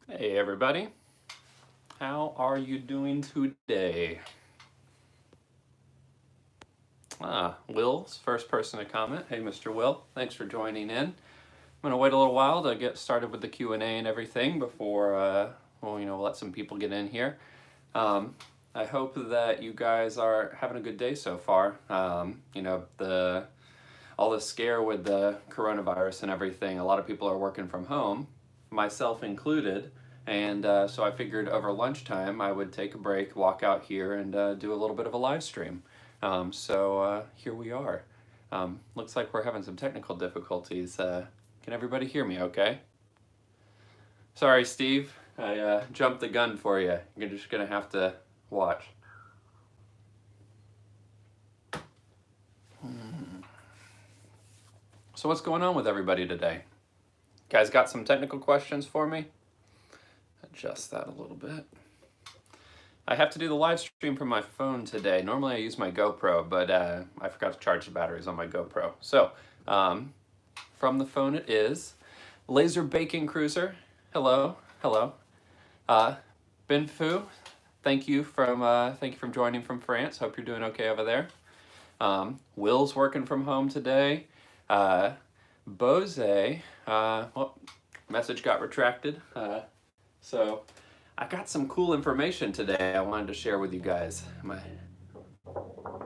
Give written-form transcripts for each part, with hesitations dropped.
Hey everybody, how are you doing today? Will's first person to comment. Hey Mr. Will, thanks for joining in. I'm gonna wait a little while to get started with the Q&A and everything before, we'll let some people get in here. I hope that you guys are having a good day so far. All the scare with the coronavirus and everything, a lot of people are working from home, myself included. And so I figured over lunchtime I would take a break, walk out here, and do a little bit of a live stream. Here we are. Looks like we're having some technical difficulties. Can everybody hear me okay? Sorry, Steve. I jumped the gun for you. You're just going to have to watch. So what's going on with everybody today? Guys got some technical questions for me? Adjust that a little bit. I have to do the live stream from my phone today. Normally I use my GoPro, but I forgot to charge the batteries on my GoPro. So, from the phone it is. Laser Baking Cruiser, hello, hello. Ben Fu, thank you from joining from France. Hope you're doing okay over there. Will's working from home today. Bose, message got retracted. So I got some cool information today I wanted to share with you guys. My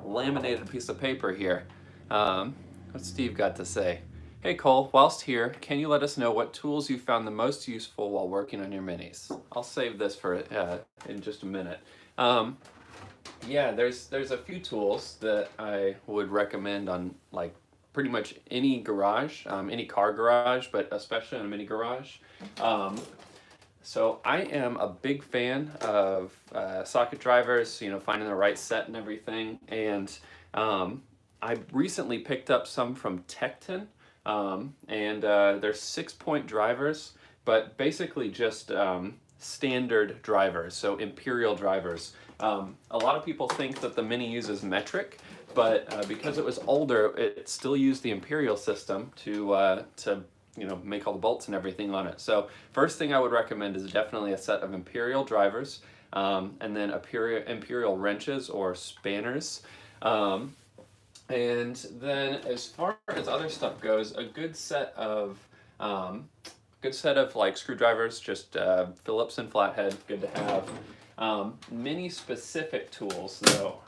laminated piece of paper here. What Steve got to say. Hey Cole, whilst here, can you let us know what tools you found the most useful while working on your minis? I'll save this for in just a minute. Yeah, there's a few tools that I would recommend on like pretty much any garage, any car garage, but especially on a mini garage. So I am a big fan of socket drivers, finding the right set and everything. And I recently picked up some from Tecton, and they're 6-point drivers, but basically just standard drivers, so imperial drivers. A lot of people think that the Mini uses metric, but because it was older, it still used the imperial system to make all the bolts and everything on it. So first thing I would recommend is definitely a set of imperial drivers, and then imperial wrenches or spanners. And then as far as other stuff goes, a good set of like screwdrivers, just Phillips and flathead, good to have. Mini specific tools though.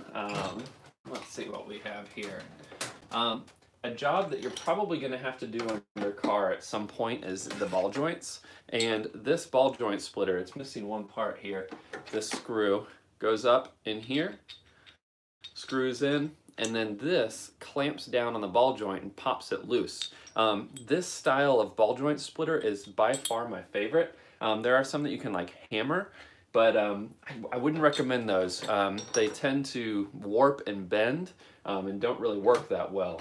Let's see what we have here. A job that you're probably going to have to do on your car at some point is the ball joints. And this ball joint splitter, it's missing one part here. This screw goes up in here, screws in, and then this clamps down on the ball joint and pops it loose. This style of ball joint splitter is by far my favorite. There are some that you can like hammer, but I wouldn't recommend those. They tend to warp and bend and don't really work that well.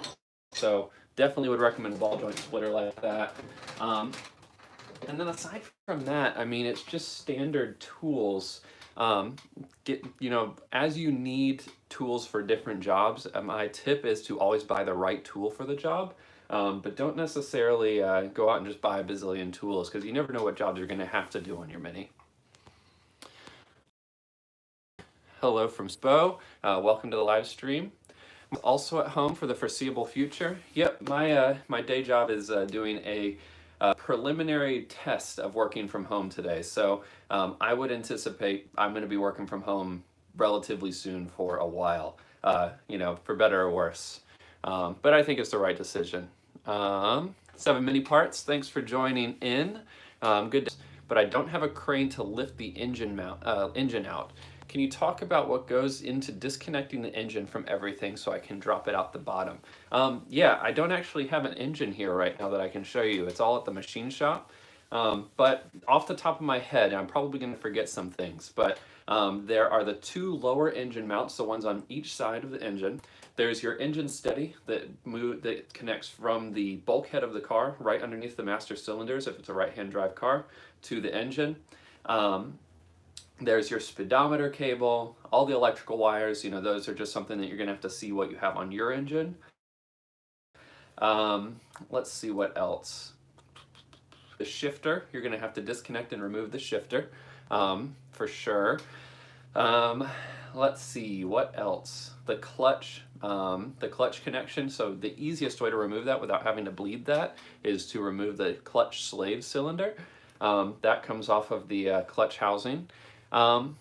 So definitely would recommend a ball joint splitter like that. And then aside from that, I mean, it's just standard tools. As you need tools for different jobs, my tip is to always buy the right tool for the job. But don't necessarily go out and just buy a bazillion tools, because you never know what jobs you're going to have to do on your Mini. Hello from Spo. Welcome to the live stream. Also at home for the foreseeable future. Yep, my day job is doing a preliminary test of working from home today. So I would anticipate I'm going to be working from home relatively soon for a while, for better or worse. But I think it's the right decision. 7 Mini Parts, thanks for joining in. Good, but I don't have a crane to lift the engine out. Can you talk about what goes into disconnecting the engine from everything so I can drop it out the bottom? Yeah, I don't actually have an engine here right now that I can show you. It's all at the machine shop. But off the top of my head, I'm probably going to forget some things, but there are the 2 lower engine mounts, the ones on each side of the engine. There's your engine steady that connects from the bulkhead of the car right underneath the master cylinders, if it's a right-hand drive car, to the engine. There's your speedometer cable, all the electrical wires, those are just something that you're going to have to see what you have on your engine. Let's see what else. the shifter. You're going to have to disconnect and remove the shifter for sure. Let's see, what else? The clutch connection. So the easiest way to remove that without having to bleed that is to remove the clutch slave cylinder. That comes off of the clutch housing. All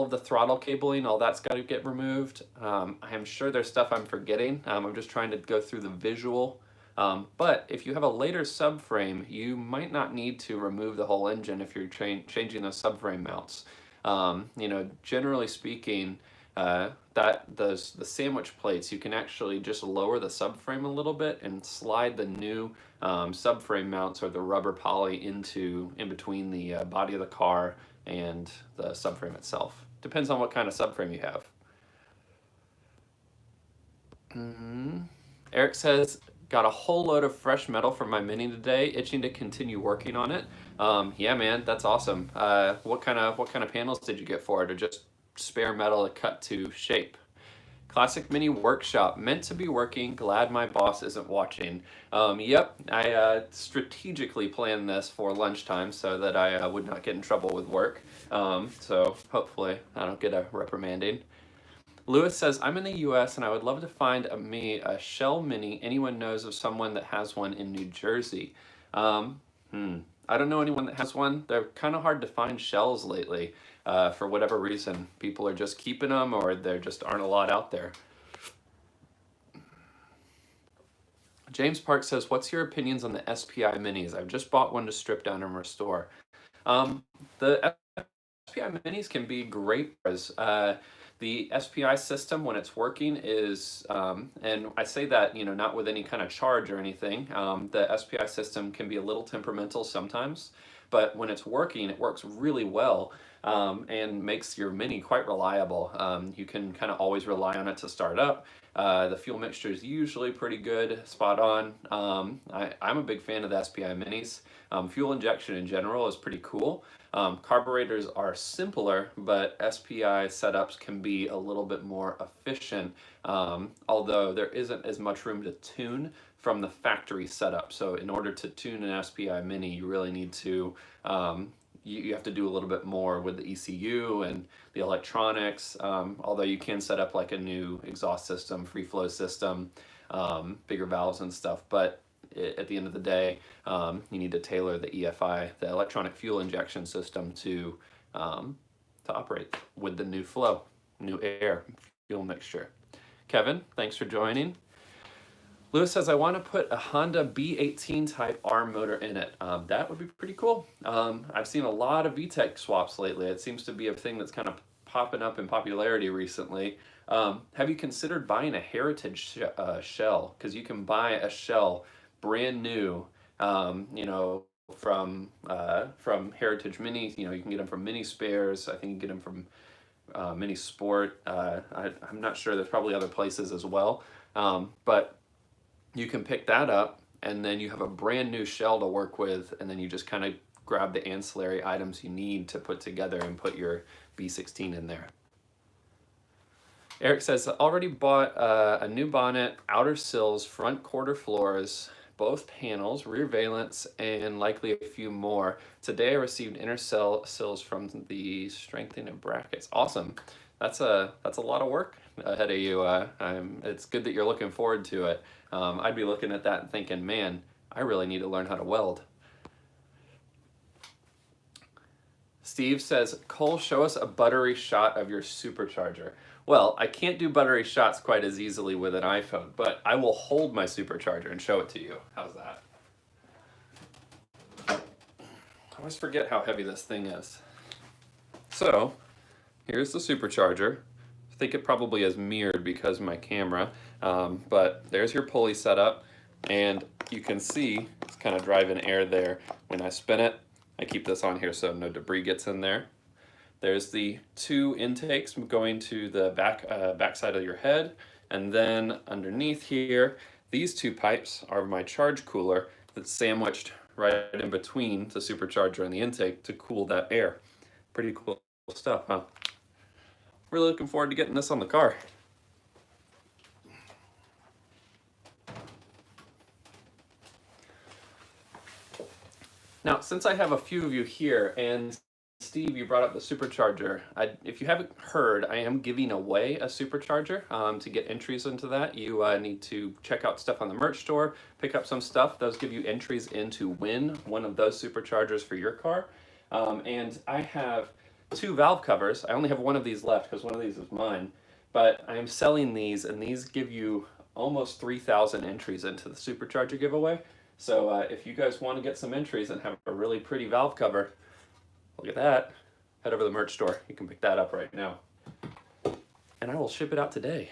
of the throttle cabling, all that's got to get removed. I'm sure there's stuff I'm forgetting. I'm just trying to go through the visual. But if you have a later subframe, you might not need to remove the whole engine if you're changing those subframe mounts. You know, generally speaking, the sandwich plates, you can actually just lower the subframe a little bit and slide the new subframe mounts or the rubber poly in between the body of the car and the subframe itself. Depends on what kind of subframe you have. Eric says, got a whole load of fresh metal from my Mini today, itching to continue working on it. Yeah, man, that's awesome. What kind of panels did you get for it, or just spare metal to cut to shape? Classic Mini Workshop, meant to be working, glad my boss isn't watching. Yep, I strategically planned this for lunchtime so that I would not get in trouble with work. So hopefully I don't get a reprimanding. Lewis says, I'm in the US and I would love to find a Shell Mini. Anyone knows of someone that has one in New Jersey? I don't know anyone that has one. They're kind of hard to find Shells lately. For whatever reason. People are just keeping them, or there just aren't a lot out there. James Park says, what's your opinions on the SPI Minis? I've just bought one to strip down and restore. The SPI Minis can be great. The SPI system, when it's working, is, and I say that, you know, not with any kind of charge or anything, the SPI system can be a little temperamental sometimes, but when it's working, it works really well. And makes your Mini quite reliable. You can kind of always rely on it to start up. The fuel mixture is usually pretty good, spot on. I'm a big fan of the SPI Minis. Fuel injection in general is pretty cool. Carburetors are simpler, but SPI setups can be a little bit more efficient, although there isn't as much room to tune from the factory setup. So in order to tune an SPI Mini, you really need to you have to do a little bit more with the ECU and the electronics, although you can set up like a new exhaust system, free flow system, bigger valves and stuff. But at the end of the day, you need to tailor the EFI, the electronic fuel injection system, to operate with the new flow, new air fuel mixture. Kevin, thanks for joining. Lewis says, I want to put a Honda B18 type ARM motor in it. That would be pretty cool. I've seen a lot of VTEC swaps lately. It seems to be a thing that's kind of popping up in popularity recently. Have you considered buying a Heritage shell? Because you can buy a shell brand new, you know, from Heritage Mini. You know, you can get them from Mini Spares. I think you can get them from Mini Sport. I'm not sure. There's probably other places as well. But you can pick that up, and then you have a brand new shell to work with, and then you just kind of grab the ancillary items you need to put together and put your B16 in there. Eric says, already bought a new bonnet, outer sills, front quarter floors, both panels, rear valence, and likely a few more. Today I received inner sills from the strengthening of brackets. Awesome. That's a lot of work ahead of you. It's good that you're looking forward to it. I'd be looking at that and thinking, man, I really need to learn how to weld. Steve says, Cole, show us a buttery shot of your Supercharger. Well, I can't do buttery shots quite as easily with an iPhone, but I will hold my Supercharger and show it to you. How's that? I always forget how heavy this thing is. So, here's the Supercharger. I think it probably is mirrored because of my camera, but there's your pulley setup, and you can see it's kind of driving air there. When I spin it, I keep this on here so no debris gets in there. There's the two intakes going to the back side of your head, and then underneath here, these two pipes are my charge cooler that's sandwiched right in between the Supercharger and the intake to cool that air. Pretty cool stuff, huh? Really looking forward to getting this on the car. Now, since I have a few of you here, and Steve, you brought up the supercharger. If you haven't heard, I am giving away a supercharger. To get entries into that, you need to check out stuff on the merch store, pick up some stuff. Those give you entries in to win one of those superchargers for your car. And I have 2 valve covers. I only have one of these left because one of these is mine. But I am selling these, and these give you almost 3,000 entries into the supercharger giveaway. So if you guys want to get some entries and have a really pretty valve cover, look at that. Head over to the merch store. You can pick that up right now. And I will ship it out today.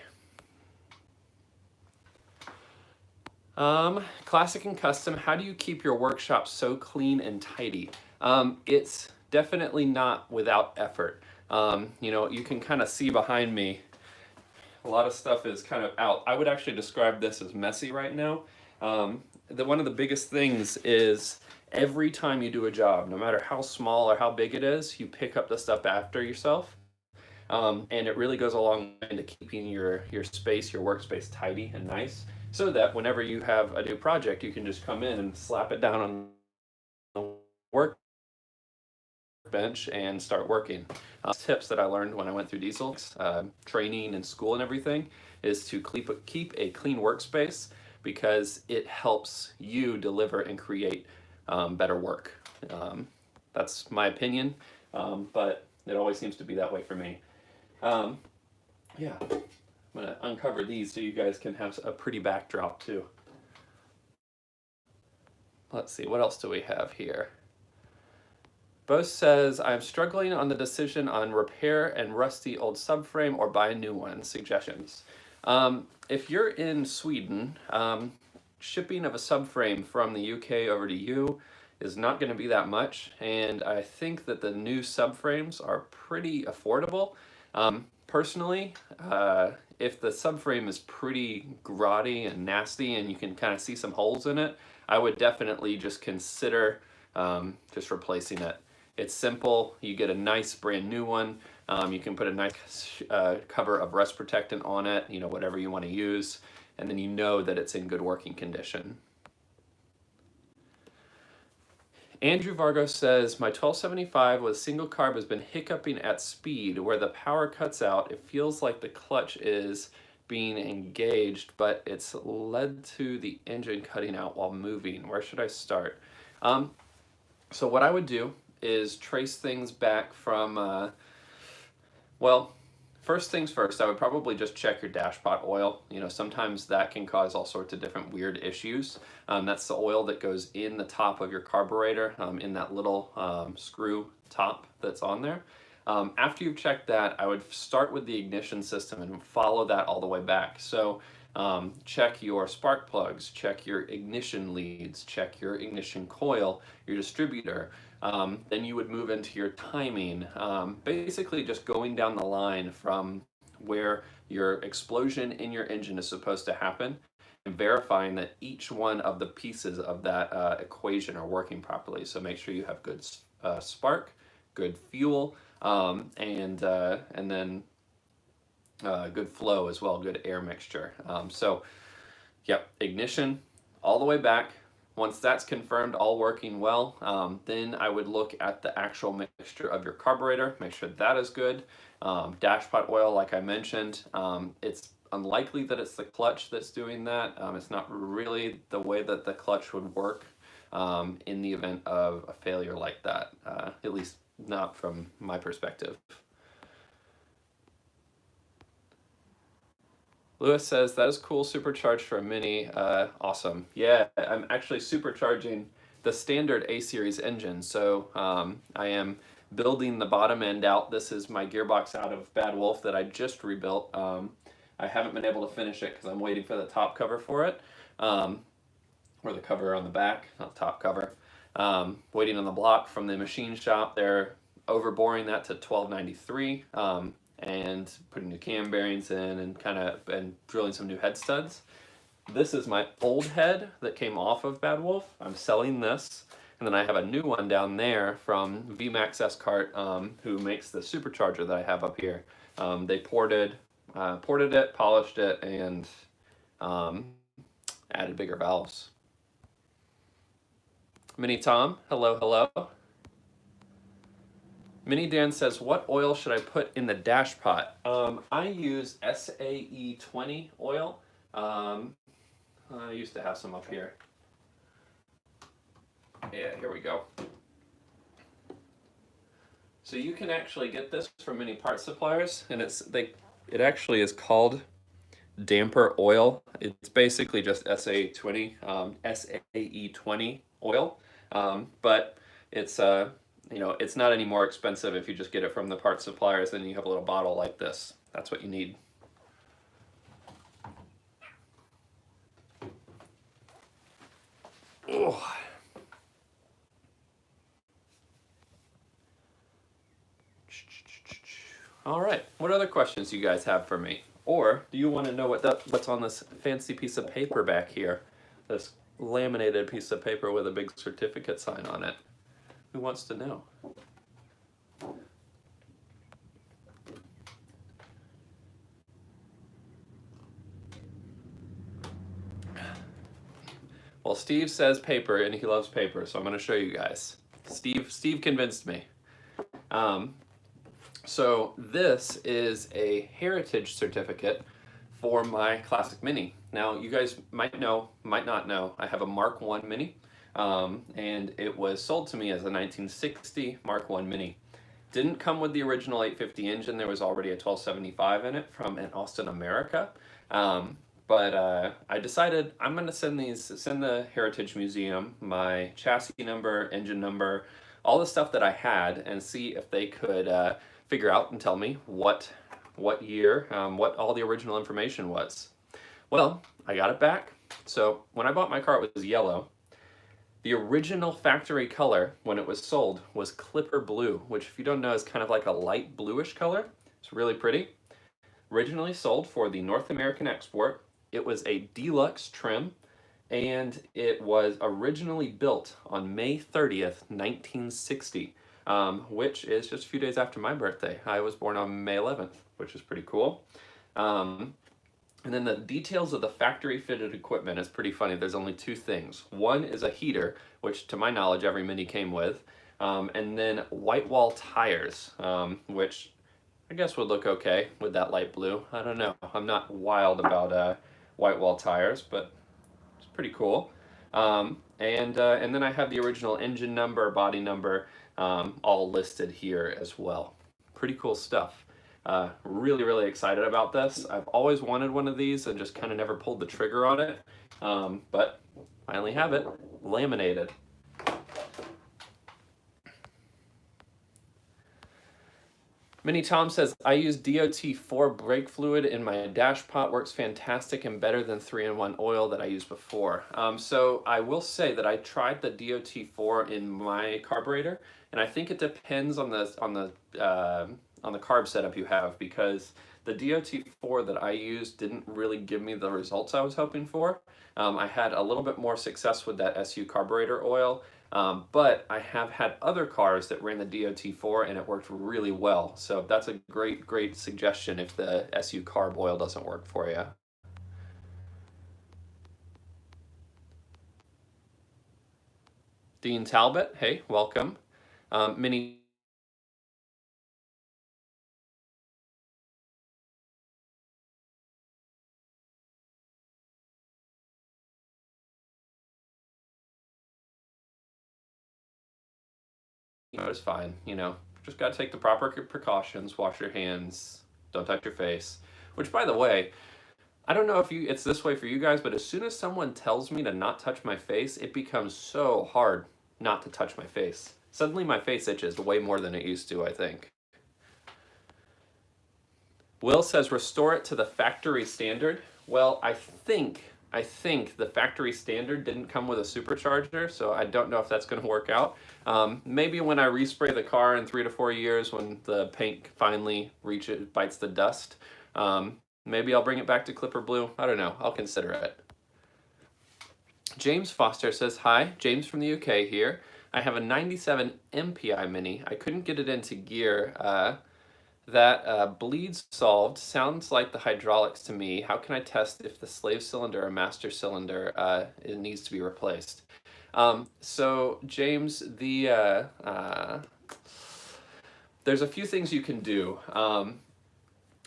Classic and custom, how do you keep your workshop so clean and tidy? It's definitely not without effort. You know, you can kind of see behind me, a lot of stuff is kind of out. I would actually describe this as messy right now. One of the biggest things is every time you do a job, no matter how small or how big it is, you pick up the stuff after yourself. And it really goes a long way into keeping your space, your workspace tidy and nice, so that whenever you have a new project, you can just come in and slap it down on the workbench and start working. Tips that I learned when I went through diesel training and school and everything is to keep a clean workspace, because it helps you deliver and create better work. That's my opinion, but it always seems to be that way for me. Yeah, I'm gonna uncover these so you guys can have a pretty backdrop too. Let's see, what else do we have here? Bo says, I'm struggling on the decision on repair and rusty old subframe or buy a new one. Suggestions. If you're in Sweden, shipping of a subframe from the UK over to you is not going to be that much, and I think that the new subframes are pretty affordable. Personally, if the subframe is pretty grotty and nasty and you can kind of see some holes in it, I would definitely just consider just replacing it. It's simple. You get a nice brand new one. You can put a nice cover of rust protectant on it, you know, whatever you want to use, and then you know that it's in good working condition. Andrew Vargo says, my 1275 with single carb has been hiccuping at speed. Where the power cuts out, it feels like the clutch is being engaged, but it's led to the engine cutting out while moving. Where should I start? So what I would do is trace things back from, well, first things first, I would probably just check your dashpot oil. You know, sometimes that can cause all sorts of different weird issues. That's the oil that goes in the top of your carburetor, in that little screw top that's on there. After you've checked that, I would start with the ignition system and follow that all the way back. So check your spark plugs, check your ignition leads, check your ignition coil, your distributor. Then you would move into your timing, basically just going down the line from where your explosion in your engine is supposed to happen, and verifying that each one of the pieces of that equation are working properly. So make sure you have good spark, good fuel, and then good flow as well, good air mixture. So, yep, ignition all the way back. Once that's confirmed, all working well, then I would look at the actual mixture of your carburetor, make sure that is good. Dashpot oil, like I mentioned, it's unlikely that it's the clutch that's doing that. It's not really the way that the clutch would work in the event of a failure like that, at least not from my perspective. Lewis says, that is cool, supercharged for a Mini. Awesome. Yeah, I'm actually supercharging the standard A-Series engine. So I am building the bottom end out. This is my gearbox out of Bad Wolf that I just rebuilt. I haven't been able to finish it because I'm waiting for the top cover for it. Or the cover on the back, not the top cover. Waiting on the block from the machine shop. They're overboring that to 1293. And putting new cam bearings in and drilling some new head studs. This is my old head that came off of Bad Wolf. I'm selling this, and then I have a new one down there from VMAX S-Cart, who makes the supercharger that I have up here. They ported it, polished it, and added bigger valves. Mini Tom, hello, hello. Mini Dan says, what oil should I put in the dash pot? I use SAE 20 oil. I used to have some up here. Yeah, here we go. So you can actually get this from many parts suppliers, and it actually is called damper oil. It's basically just SAE 20 oil, but it's it's not any more expensive if you just get it from the parts suppliers. Then you have a little bottle like this. That's what you need. Oh. All right, what other questions do you guys have for me? Or do you want to know what's on this fancy piece of paper back here? This laminated piece of paper with a big certificate sign on it. Who wants to know? Well, Steve says paper, and he loves paper, so I'm going to show you guys. Steve convinced me. So this is a heritage certificate for my Classic Mini. Now, you guys might know, might not know, I have a Mark I Mini, and it was sold to me as a 1960 Mark I Mini. Didn't come with the original 850 engine. There was already a 1275 in it from an Austin, America. But I decided I'm going to send the Heritage Museum my chassis number, engine number, all the stuff that I had, and see if they could figure out and tell me what year, what all the original information was. Well, I got it back. So when I bought my car, it was yellow. The original factory color when it was sold was Clipper Blue, which if you don't know is kind of like a light bluish color. It's really pretty. Originally sold for the North American export. It was a deluxe trim, and it was originally built on May 30th, 1960, which is just a few days after my birthday. I was born on May 11th, which is pretty cool. And then the details of the factory fitted equipment is pretty funny. There's only two things. One is a heater, which to my knowledge every Mini came with, and then white wall tires, which I guess would look okay with that light blue. I don't know. I'm not wild about white wall tires, but it's pretty cool. And then I have the original engine number, body number, all listed here as well. Pretty cool stuff. Really, really excited about this. I've always wanted one of these and just kind of never pulled the trigger on it, but finally have it laminated. Mini Tom says, I use DOT4 brake fluid in my dash pot. Works fantastic and better than 3-in-1 oil that I used before. So I will say that I tried the DOT4 in my carburetor, and I think it depends on the carb setup you have, because the DOT4 that I used didn't really give me the results I was hoping for. I had a little bit more success with that SU carburetor oil, but I have had other cars that ran the DOT4 and it worked really well. So that's a great suggestion if the SU carb oil doesn't work for you. Dean Talbot, hey, welcome. Mini it's fine, just got to take the proper precautions, wash your hands, don't touch your face. Which, by the way, I don't know if it's this way for you guys, but as soon as someone tells me to not touch my face, it becomes so hard not to touch my face. Suddenly my face itches way more than it used to, I think. Will says, restore it to the factory standard. Well, I think the factory standard didn't come with a supercharger, so I don't know if that's going to work out. Maybe when I respray the car in 3 to 4 years, when the paint finally bites the dust, maybe I'll bring it back to Clipper Blue. I don't know. I'll consider it. James Foster says, hi, James from the UK here. I have a 97 MPI Mini. I couldn't get it into gear. That bleeds solved. Sounds like the hydraulics to me. How can I test if the slave cylinder or master cylinder it needs to be replaced? So James, there's a few things you can do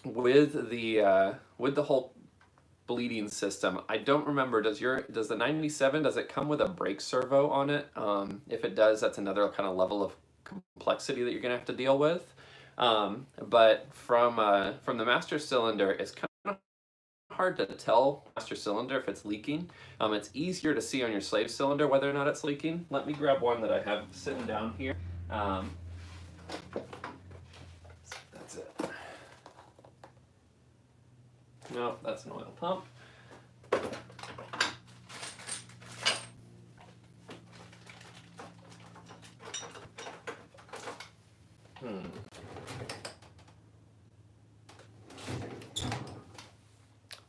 with the whole bleeding system. I don't remember, does the 97, does it come with a brake servo on it? If it does, that's another kind of level of complexity that you're gonna have to deal with. But from the master cylinder, it's kind of hard to tell master cylinder if it's leaking. It's easier to see on your slave cylinder whether or not it's leaking. Let me grab one that I have sitting down here. That's it. No, that's an oil pump.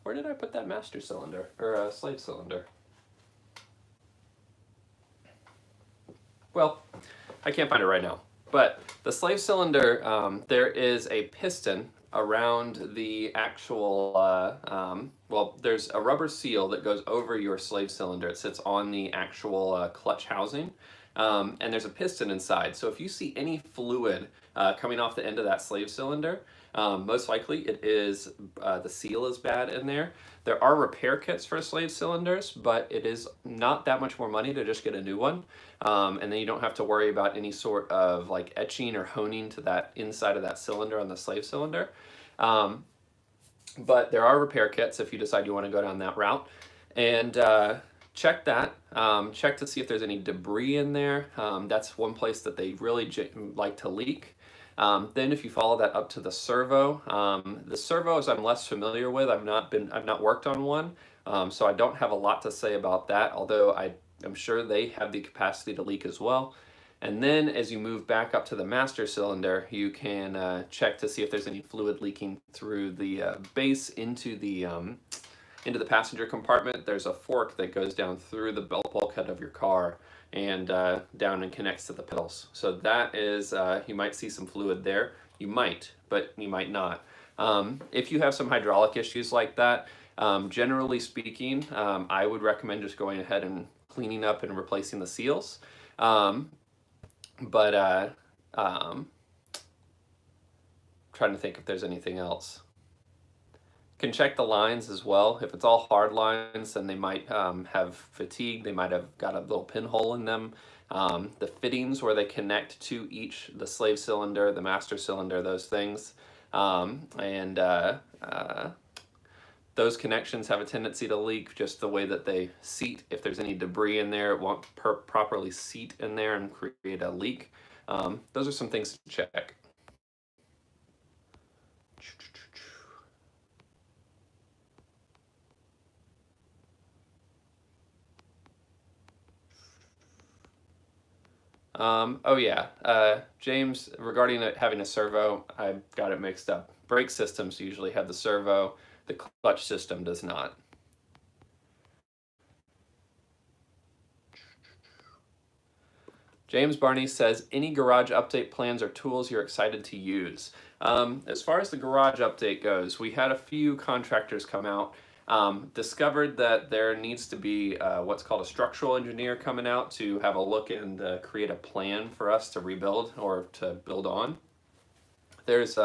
Where did I put that master cylinder, or slave cylinder? Well, I can't find it right now. But the slave cylinder, there is a piston around the actual, well, there's a rubber seal that goes over your slave cylinder. It sits on the actual clutch housing. And there's a piston inside. So if you see any fluid coming off the end of that slave cylinder, most likely it is the seal is bad in there. There are repair kits for slave cylinders, but it is not that much more money to just get a new one. And then you don't have to worry about any sort of like etching or honing to that inside of that cylinder on the slave cylinder. But there are repair kits if you decide you want to go down that route. And check that. Check to see if there's any debris in there. That's one place that they really like to leak. Then if you follow that up to the servos I'm less familiar with. I've not worked on one, so I don't have a lot to say about that, although I'm sure they have the capacity to leak as well. And then as you move back up to the master cylinder, you can check to see if there's any fluid leaking through the base into the passenger compartment. There's a fork that goes down through the bulkhead of your car and down and connects to the pedals. So that is, you might see some fluid there. You might, but you might not. If you have some hydraulic issues like that, generally speaking, I would recommend just going ahead and cleaning up and replacing the seals. Trying to think if there's anything else. Can check the lines as well. If it's all hard lines, then they might have fatigue. They might have got a little pinhole in them. The fittings where they connect to the slave cylinder, the master cylinder, those things. Those connections have a tendency to leak, just the way that they seat. If there's any debris in there, it won't properly seat in there and create a leak. Those are some things to check. Oh yeah, James, regarding having a servo, I got it mixed up. Brake systems usually have the servo, the clutch system does not. James Barney says, any garage update plans or tools you're excited to use? As far as the garage update goes, we had a few contractors come out, discovered that there needs to be what's called a structural engineer coming out to have a look and create a plan for us to rebuild or to build on. There's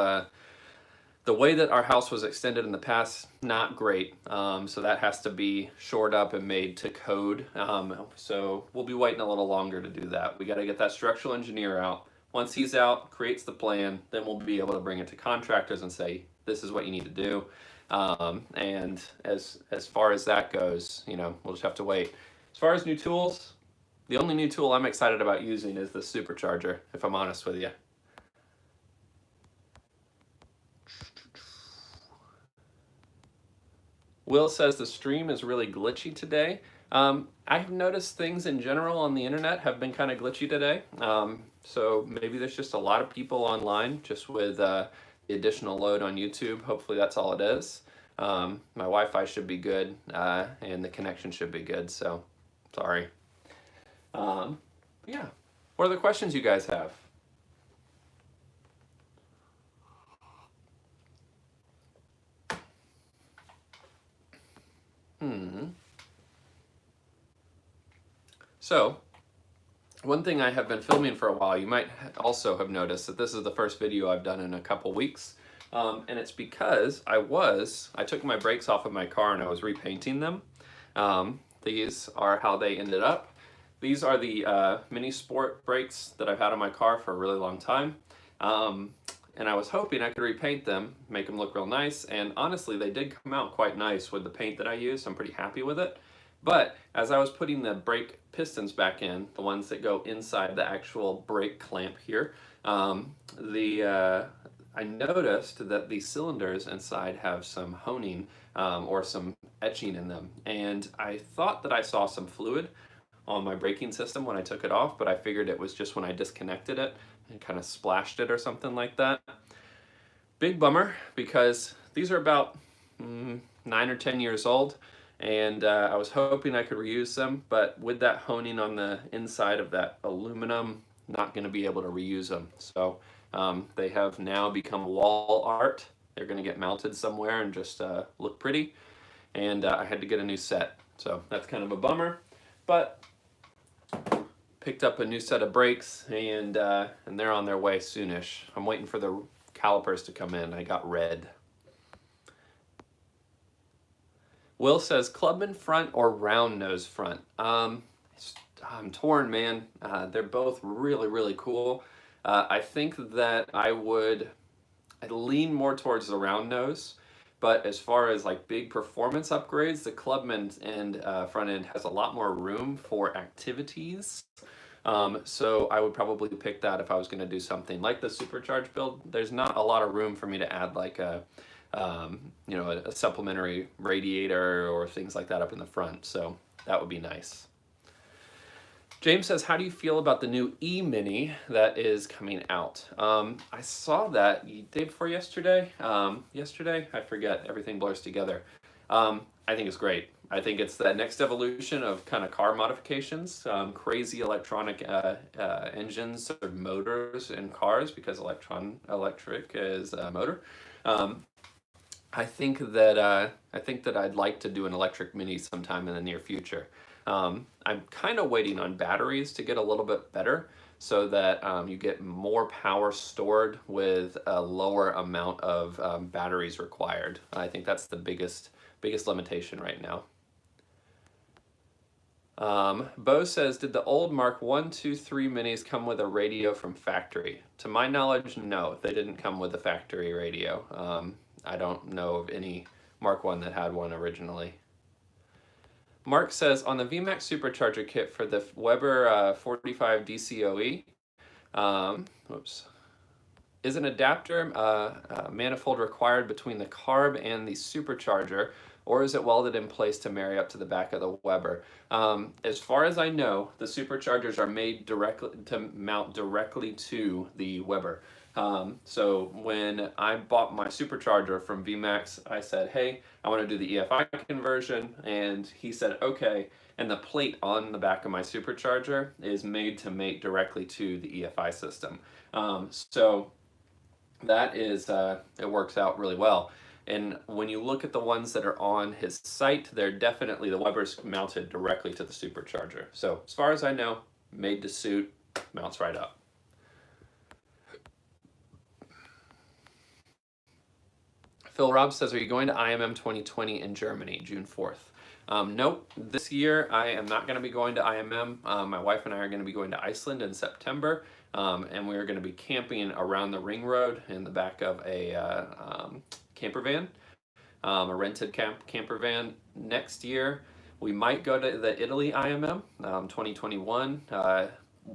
the way that our house was extended in the past, not great. So that has to be shored up and made to code. So we'll be waiting a little longer to do that. We got to get that structural engineer out. Once he's out, creates the plan, then we'll be able to bring it to contractors and say, this is what you need to do. And as far as that goes, we'll just have to wait. As far as new tools, the only new tool I'm excited about using is the Supercharger, if I'm honest with you. Will says the stream is really glitchy today. I've noticed things in general on the internet have been kind of glitchy today. So maybe there's just a lot of people online just with the additional load on YouTube. Hopefully that's all it is. My Wi-Fi should be good and the connection should be good, so sorry. Yeah, what are the questions you guys have? So, one thing I have been filming for a while, you might also have noticed that this is the first video I've done in a couple weeks. And it's because I took my brakes off of my car and I was repainting them. These are how they ended up. These are the mini sport brakes that I've had on my car for a really long time. And I was hoping I could repaint them, make them look real nice, and honestly they did come out quite nice with the paint that I used. I'm pretty happy with it. But as I was putting the brake pistons back in, the ones that go inside the actual brake clamp here, I noticed that the cylinders inside have some honing or some etching in them. And I thought that I saw some fluid on my braking system when I took it off, but I figured it was just when I disconnected it and kind of splashed it or something like that. Big bummer, because these are about 9 or 10 years old, and I was hoping I could reuse them, but with that honing on the inside of that aluminum, not going to be able to reuse them. So they have now become wall art. They're going to get mounted somewhere and just look pretty, and I had to get a new set. So that's kind of a bummer, but picked up a new set of brakes, and they're on their way soonish. I'm waiting for the calipers to come in. I got red. Will says Clubman front or round nose front. I'm torn, man. They're both really, really cool. I think that I'd lean more towards the round nose, but as far as like big performance upgrades, the Clubman end front end has a lot more room for activities. So I would probably pick that if I was going to do something like the Supercharge build. There's not a lot of room for me to add like a supplementary radiator or things like that up in the front. So that would be nice. James says, how do you feel about the new E-Mini that is coming out? I saw that day before yesterday. I forget, everything blurs together. I think it's great. I think it's the next evolution of kind of car modifications, crazy electronic engines or motors in cars, because electric is a motor. I think that I'd like to do an electric Mini sometime in the near future. I'm kind of waiting on batteries to get a little bit better, so that you get more power stored with a lower amount of batteries required. I think that's the biggest limitation right now. Bo says, did the old Mark 1, 2, 3 Minis come with a radio from factory? To my knowledge, no, they didn't come with a factory radio. I don't know of any Mark 1 that had one originally. Mark says, on the VMAX Supercharger kit for the Weber 45 DCOE, is an adapter manifold required between the carb and the Supercharger, or is it welded in place to marry up to the back of the Weber? As far as I know, the Superchargers are made directly to mount directly to the Weber. So when I bought my Supercharger from VMAX, I said, hey, I want to do the EFI conversion, and he said, okay, and the plate on the back of my Supercharger is made to mate directly to the EFI system. So that is, it works out really well. And when you look at the ones that are on his site, they're definitely, the Weber's mounted directly to the Supercharger. So as far as I know, made to suit, mounts right up. Phil Robb says, are you going to IMM 2020 in Germany, June 4th? Nope, this year I am not going to be going to IMM. My wife and I are going to be going to Iceland in September, and we are going to be camping around the ring road in the back of a camper van, a rented camper van. Next year we might go to the Italy IMM 2021.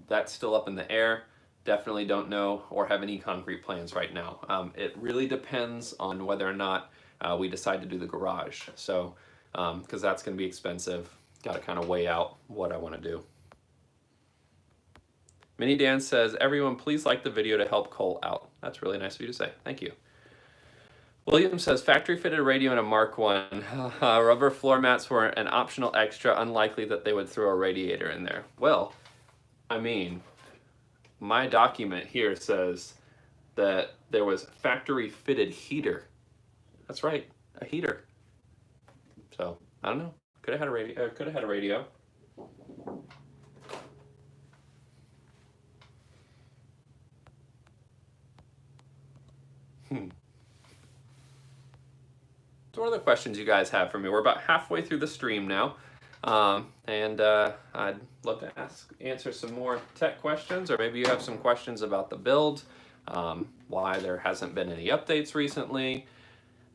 That's still up in the air. Definitely don't know or have any concrete plans right now. It really depends on whether or not we decide to do the garage. So, because that's going to be expensive. Got to kind of weigh out what I want to do. Minnie Dan says, everyone please like the video to help Cole out. That's really nice of you to say. Thank you. William says, factory fitted radio in a Mark 1. Rubber floor mats were an optional extra, unlikely that they would throw a radiator in there. Well, I mean, my document here says that there was factory fitted heater. That's right, a heater. So I don't know. Could have had a radio. So what are the questions you guys have for me? We're about halfway through the stream now. And I'd love to answer some more tech questions, or maybe you have some questions about the build, why there hasn't been any updates recently.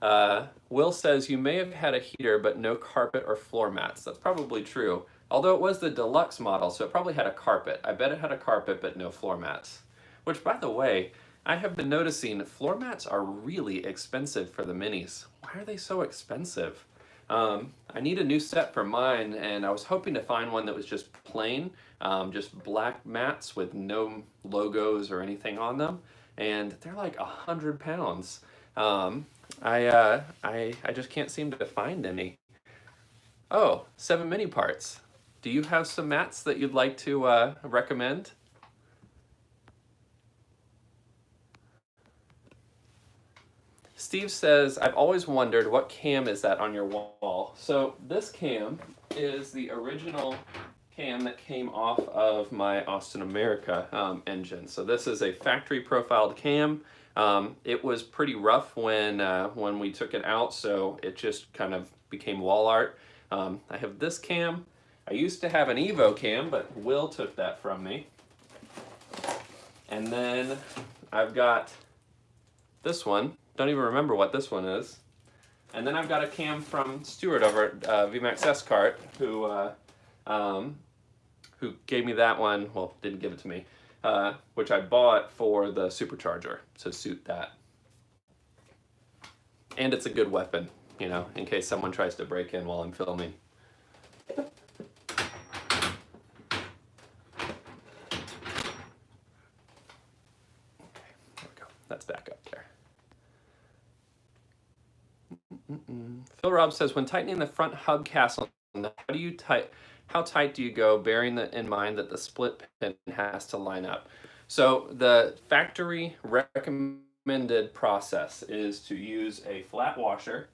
Will says, you may have had a heater, but no carpet or floor mats. That's probably true. Although it was the deluxe model, so it probably had a carpet. I bet it had a carpet, but no floor mats. Which, by the way, I have been noticing floor mats are really expensive for the minis. Why are they so expensive? I need a new set for mine, and I was hoping to find one that was just plain, just black mats with no logos or anything on them, and they're like 100 pounds. I just can't seem to find any. Oh, 7 mini parts. Do you have some mats that you'd like to recommend? Steve says, I've always wondered what cam is that on your wall. So this cam is the original cam that came off of my Austin America engine. So this is a factory profiled cam. It was pretty rough when we took it out, so it just kind of became wall art. I have this cam. I used to have an Evo cam, but Will took that from me. And then I've got this one. Don't even remember what this one is. And then I've got a cam from Stuart over at VMAX S-Cart, who gave me that one. Well, didn't give it to me, which I bought for the Supercharger to suit that. And it's a good weapon, you know, in case someone tries to break in while I'm filming. Okay, there we go. That's back up there. Phil Robb says, when tightening the front hub castle, how tight do you go, bearing in mind that the split pin has to line up? So the factory recommended process is to use a flat washer.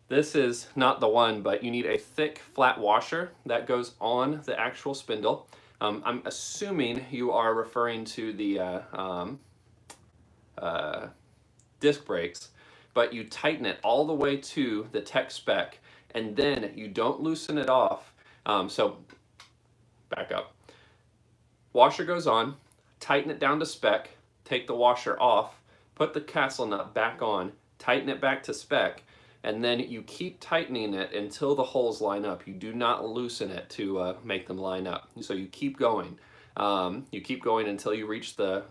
This is not the one, but you need a thick flat washer that goes on the actual spindle. I'm assuming you are referring to the disc brakes, but you tighten it all the way to the tech spec, and then you don't loosen it off. So back up. Washer goes on, tighten it down to spec, take the washer off, put the castle nut back on, tighten it back to spec, and then you keep tightening it until the holes line up. You do not loosen it to make them line up. So you keep going. You keep going until you reach the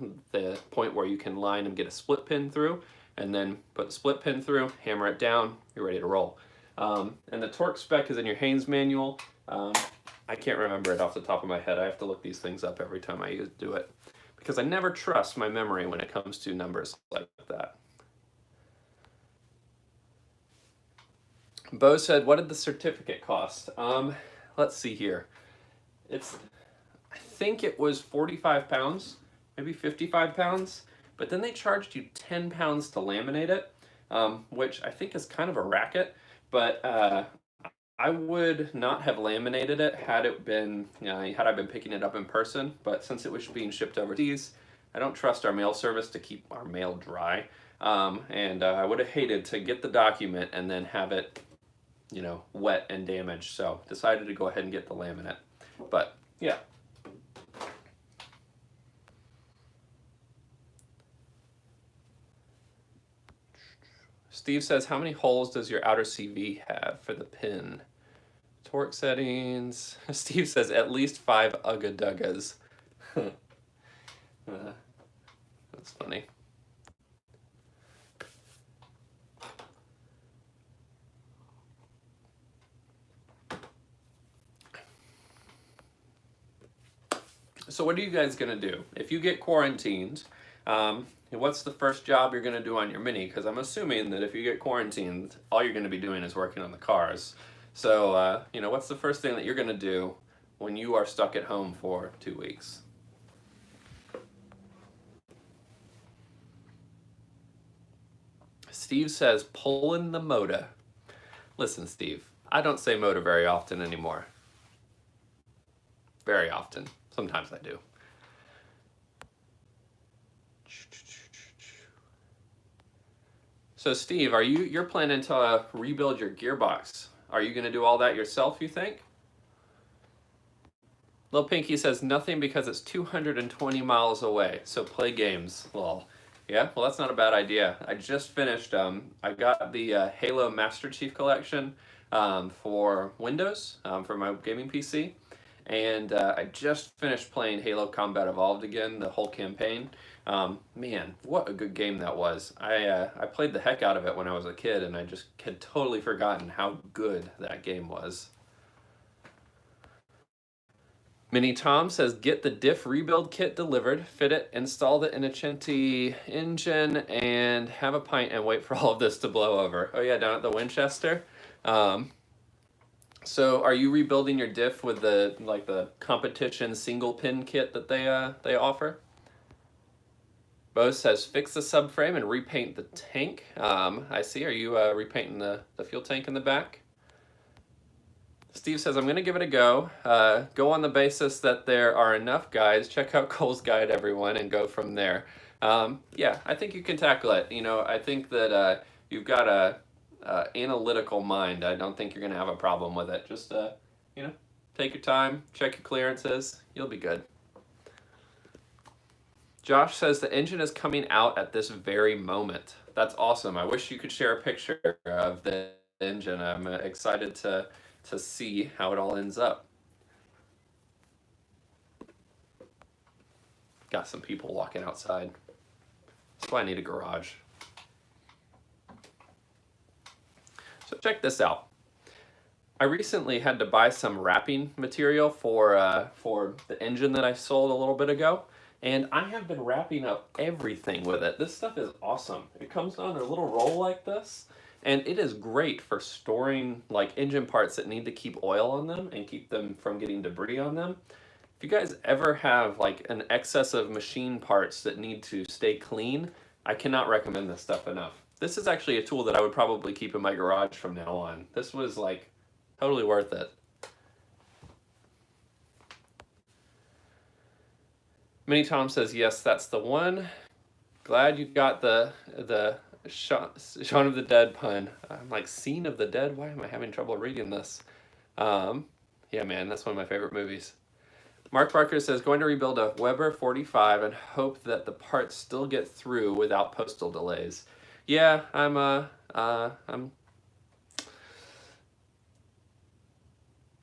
point where you can line and get a split pin through, and then put the split pin through, hammer it down, you're ready to roll. And the torque spec is in your Haynes manual. I can't remember it off the top of my head. I have to look these things up every time I do it, because I never trust my memory when it comes to numbers like that. Bo said, what did the certificate cost? Let's see here. I think it was 45 pounds, maybe 55 pounds, but then they charged you 10 pounds to laminate it, which I think is kind of a racket, but I would not have laminated it had it been, had I been picking it up in person, but since it was being shipped overseas, I don't trust our mail service to keep our mail dry, and I would have hated to get the document and then have it, wet and damaged, so decided to go ahead and get the laminate, but yeah. Steve says, how many holes does your outer CV have for the pin? Torque settings. Steve says, at least 5 ugga-duggas. That's funny. So what are you guys going to do? If you get quarantined, what's the first job you're going to do on your Mini? Because I'm assuming that if you get quarantined, all you're going to be doing is working on the cars. So, what's the first thing that you're going to do when you are stuck at home for 2 weeks? Steve says, pulling the motor. Listen, Steve, I don't say motor very often anymore. Very often. Sometimes I do. So Steve, you're planning to rebuild your gearbox? Are you going to do all that yourself, you think? Lil Pinky says nothing because it's 220 miles away, so play games. Lol. Yeah, well that's not a bad idea. I just finished, I got the Halo Master Chief Collection for Windows, for my gaming PC. And I just finished playing Halo Combat Evolved again, the whole campaign. Man, what a good game that was. I played the heck out of it when I was a kid, and I just had totally forgotten how good that game was. Mini Tom says, get the diff rebuild kit delivered, fit it, install the Innocenti engine, and have a pint and wait for all of this to blow over. Oh yeah, down at the Winchester. So are you rebuilding your diff with the competition single pin kit that they offer? Bo says, fix the subframe and repaint the tank. I see. Are you repainting the fuel tank in the back? Steve says, I'm going to give it a go. Go on the basis that there are enough guides. Check out Cole's guide, everyone, and go from there. Yeah, I think you can tackle it. You know, I think that you've got a analytical mind. I don't think you're going to have a problem with it. Just, you know, take your time, check your clearances. You'll be good. Josh says the engine is coming out at this very moment. That's awesome. I wish you could share a picture of the engine. I'm excited to see how it all ends up. Got some people walking outside. That's why I need a garage. So check this out. I recently had to buy some wrapping material for the engine that I sold a little bit ago. And I have been wrapping up everything with it. This stuff is awesome. It comes on a little roll like this. And it is great for storing like engine parts that need to keep oil on them and keep them from getting debris on them. If you guys ever have like an excess of machine parts that need to stay clean, I cannot recommend this stuff enough. This is actually a tool that I would probably keep in my garage from now on. This was like totally worth it. Mini Tom says, yes, that's the one. Glad you got the Shaun of the Dead pun. I'm like, Scene of the Dead? Why am I having trouble reading this? Yeah, man, that's one of my favorite movies. Mark Barker says, going to rebuild a Weber 45 and hope that the parts still get through without postal delays. Yeah, I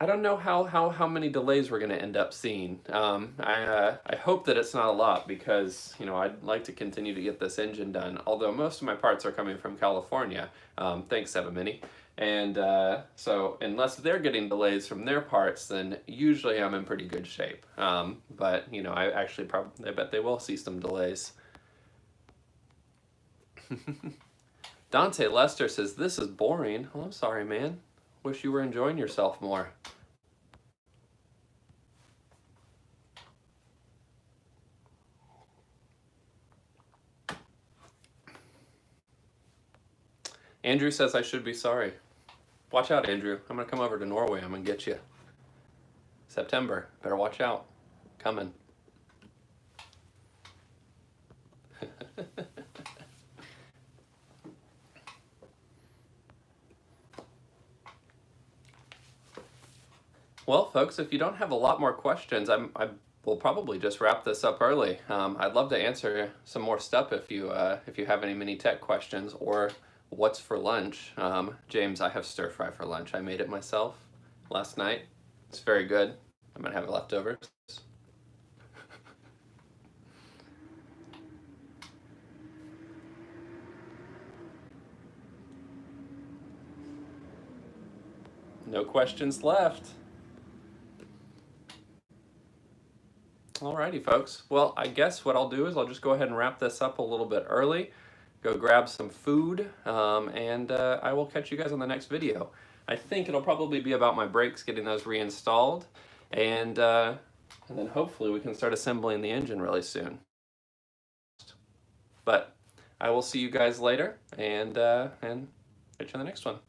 don't know how many delays we're going to end up seeing. I hope that it's not a lot because, you know, I'd like to continue to get this engine done, although most of my parts are coming from California. Thanks, 7Mini. And so unless they're getting delays from their parts, then usually I'm in pretty good shape. But, you know, I bet they will see some delays. Dante Lester says, this is boring. Oh, I'm sorry, man. Wish you were enjoying yourself more. Andrew says I should be sorry. Watch out, Andrew. I'm gonna come over to Norway. I'm gonna get you. September. Better watch out. Coming. Well, folks, if you don't have a lot more questions, I will probably just wrap this up early. I'd love to answer some more stuff if you have any mini tech questions or what's for lunch. James, I have stir fry for lunch. I made it myself last night. It's very good. I'm gonna have leftovers. No questions left. Alrighty, folks. Well, I guess what I'll do is I'll just go ahead and wrap this up a little bit early, go grab some food, and I will catch you guys on the next video. I think it'll probably be about my brakes, getting those reinstalled, and then hopefully we can start assembling the engine really soon. But I will see you guys later, and catch you on the next one.